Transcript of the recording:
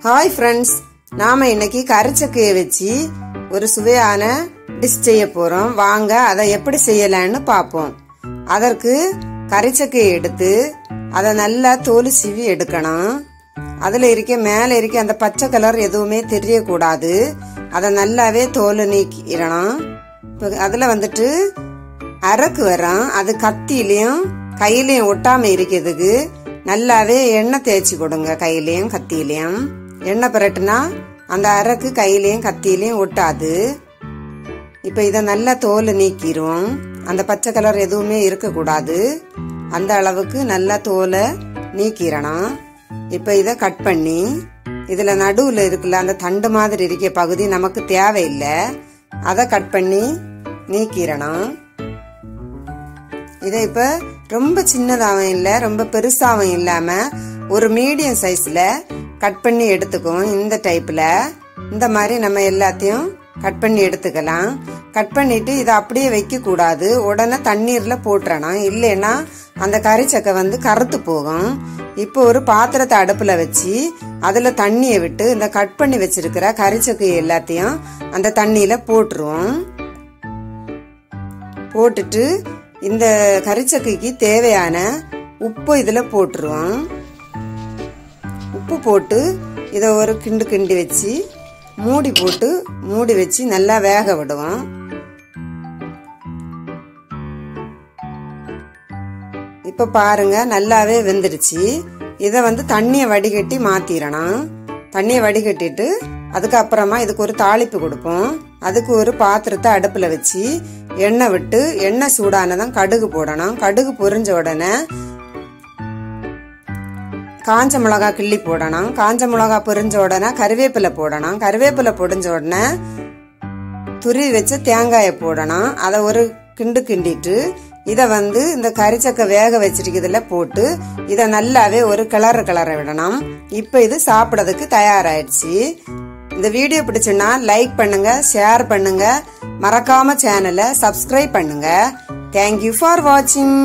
Hi friends, நாம இன்னைக்கு கரிச்சக்கையை வச்சு ஒரு சுவையான டிஷ் செய்ய போறோம். வாங்க அதை எப்படி செய்யலான்னு பார்ப்போம். அதற்கு கரிச்சக்கையை எடுத்து அதை நல்லா தோல் சீவி எடுக்கணும். அதுல மேல இருக்க அந்த பச்சை கலர் எதுவுமே தெரியக்கூடாது. அதை நல்லாவே தோல் நீக்கிடணும். அதுல வந்துட்டு அரக்கு வரும். அது கத்திலையும் கையிலையும் ஒட்டாம இருக்கிறதுக்கு நல்லாவே எண்ணெய் தேய்ச்சி கொடுங்க. கையிலையும் கத்திலையும் எண்ணெய் பிரட்டுனா அந்த அரக்கு கையிலையும் கத்திலையும் ஒட்டாது. இப்ப இத நல்லா தோல் நீக்கிடுவோம். அந்த பச்சை கலர் எதுவுமே இருக்கக்கூடாது. அந்த அளவுக்கு நல்லா தோலை நீக்கிடணும். இப்ப இத கட் பண்ணி இதுல நடுவுல இருக்குல்ல அந்த தண்டு மாதிரி இருக்க பகுதி நமக்கு தேவையில்லை. அதை கட் பண்ணி நீக்கிடணும். இதை இப்ப ரொம்ப சின்னதாகவும் இல்லை ரொம்ப பெருசாகவும் இல்லாம ஒரு மீடியம் சைஸ்ல கட் பண்ணி எடுத்துக்குவோம். இந்த டைப்ல இந்த மாதிரி நம்ம எல்லாத்தையும் கட் பண்ணி எடுத்துக்கலாம். கட் பண்ணிட்டு இதை அப்படியே வைக்க கூடாது. உடனே தண்ணீர்ல போட்டுறணும். இல்லைன்னா அந்த கரிச்சக்கை வந்து கருத்து போகும். இப்போ ஒரு பாத்திரத்தை அடுப்புல வச்சு அதுல தண்ணியை விட்டு இந்த கட் பண்ணி வச்சிருக்கிற கரிச்சக்கை எல்லாத்தையும் அந்த தண்ணியில போட்டுருவோம். போட்டுட்டு இந்த கரிச்சக்கைக்கு தேவையான உப்பு இதுல போட்டுருவோம். உப்பு போட்டு இதை ஒரு கிண்டு கிண்டி வச்சு மூடி போட்டு மூடி வச்சு நல்லா வேக விடுவோம். இப்ப பாருங்க நல்லாவே வெந்துடுச்சு. இதை வந்து தண்ணியை வடிகட்டி மாத்திரணும். தண்ணியை வடிகட்டிட்டு அதுக்கப்புறமா இதுக்கு ஒரு தாளிப்பு கொடுப்போம். அதுக்கு ஒரு பாத்திரத்தை அடுப்புல வச்சு எண்ணெய் விட்டு எண்ணெய் சூடானதான் கடுகு போடணும். கடுகு பொரிஞ்ச உடனே காஞ்ச மிளகா கிள்ளி போடணும். காஞ்ச மிளகா பொரிஞ்ச உடனே கருவேப்பிலை போடணும். கருவேப்பிலை பொடிஞ்ச உடனே துருவி வச்ச தேங்காயை போடணும். அதை ஒரு கிண்டு கிண்டிட்டு இதை வந்து இந்த கரிச்சக்கை வேக வச்சிருக்கிறதுல போட்டு இதை நல்லாவே ஒரு கிளற விடணும். இப்ப இது சாப்பிடறதுக்கு தயாராயிடுச்சு. இந்த வீடியோ பிடிச்சுன்னா லைக் பண்ணுங்க, ஷேர் பண்ணுங்க, மறக்காம சேனலை சப்ஸ்கிரைப் பண்ணுங்க. தேங்க்யூ ஃபார் வாட்சிங்.